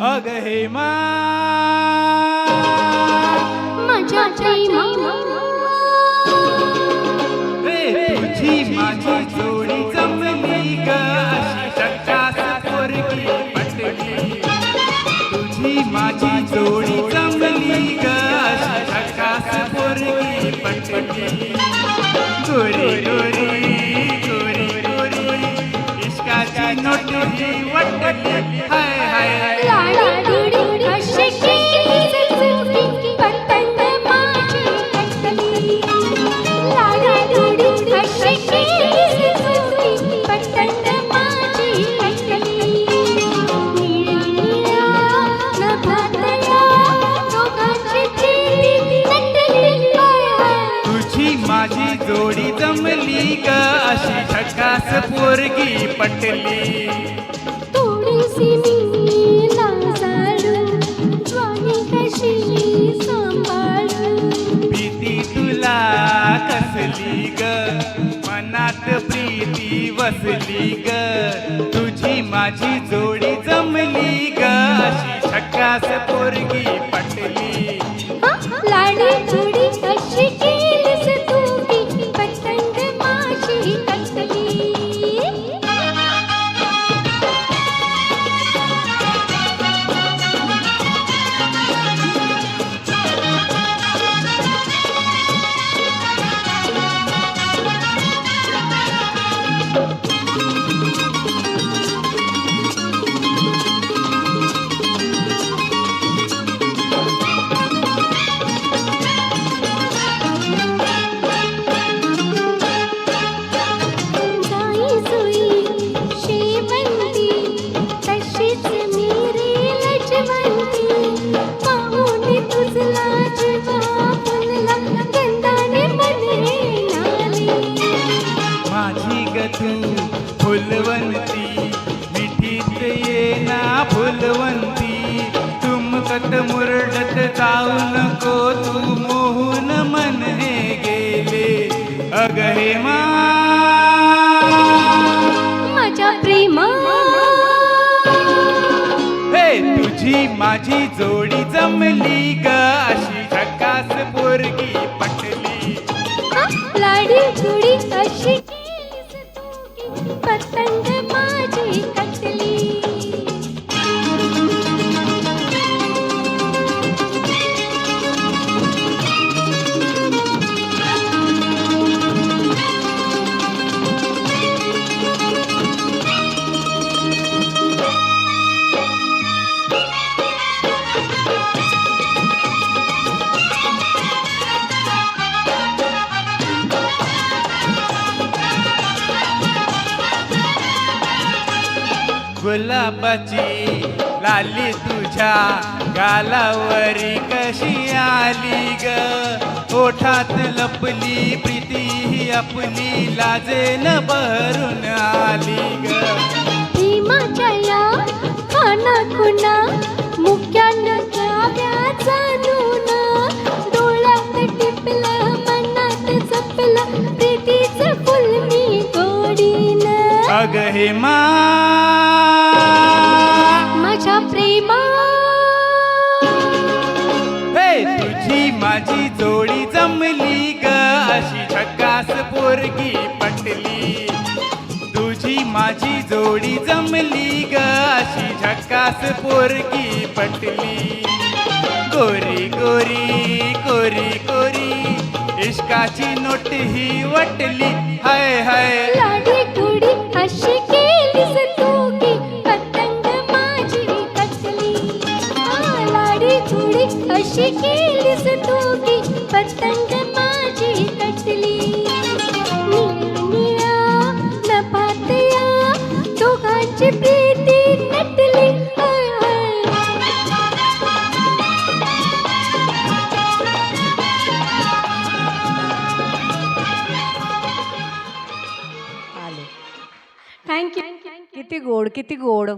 अग हेमा माझ्या प्रेमा तुझी माझी जोडी जमली ग अशी झकास पोरगी पटली तुझी माझी जोडी जमली ग अशी झकास पोरगी पटली गोरी गोरी गोरी गोरी इश्काची नोटी वटली हाय हाय लाडी अशी केली सुटली पतंग माझी कटली लाडी अशी केली सुटली पतंग माझी कटली निळ्या नभातल्या दोघांची प्रीती नटली तुझी माझी जोडी जमली ग अशी झकास पोरगी पटली थोडीशी मी लाजाळू स्वामी कशी सांभाळू भीती तुला कसली ग मनात प्रीती वसली ग तुझी माझी जोडी जमली ग अशी झकास पोरगी पटली लाडी थोडी अशी केलीस तुम्ही पतंग माझी कटली जाई जुई शेवंती तशीच मी रे लजवंती पाहून तुझला जीवा फुलला गंधाने मने नाली माझी ग तू फुलवंती मिठीत ये ना फुलवंती तुमकत मुरडत जाऊ नको तू मोहून मन हे गेले अग हेमा माझ्या प्रेमा हे तुझी माझी जोडी जमली ग अशी झकास पोरगी पटली लाडी थोडी अशी केलीस तू पतंग माझी कटली गुलाबाची लाली तुझ्या गालावरी कशी आली ग ओठात लपली प्रीती ही आपली लाजेन भरून आली ग भीमाच्या या खाना खुना मुक्यानं काव्या चालून डोळ्यात टिपलं मनात जपलं प्रीतीचं फुल मी गोडीनं अग हेमा माझ्या प्रेमा हे तुझी माझी जोडी जमली ग अशी झकास पोरगी पटली तुझी माझी जोडी जमली ग अशी झकास पोरगी पटली गोरी गोरी गोरी गोरी इश्काची नोट ही वटली हाय हाय लाडी थोडी अशी केलीस तू की पतंग माझी कटली लाडी थोडी अशी केलीस तू की पतंग माझी कटली निळ्या नभातल्या दोघांची प्रीती नटली हाय हाय थँक्यू किती गोड किती गोड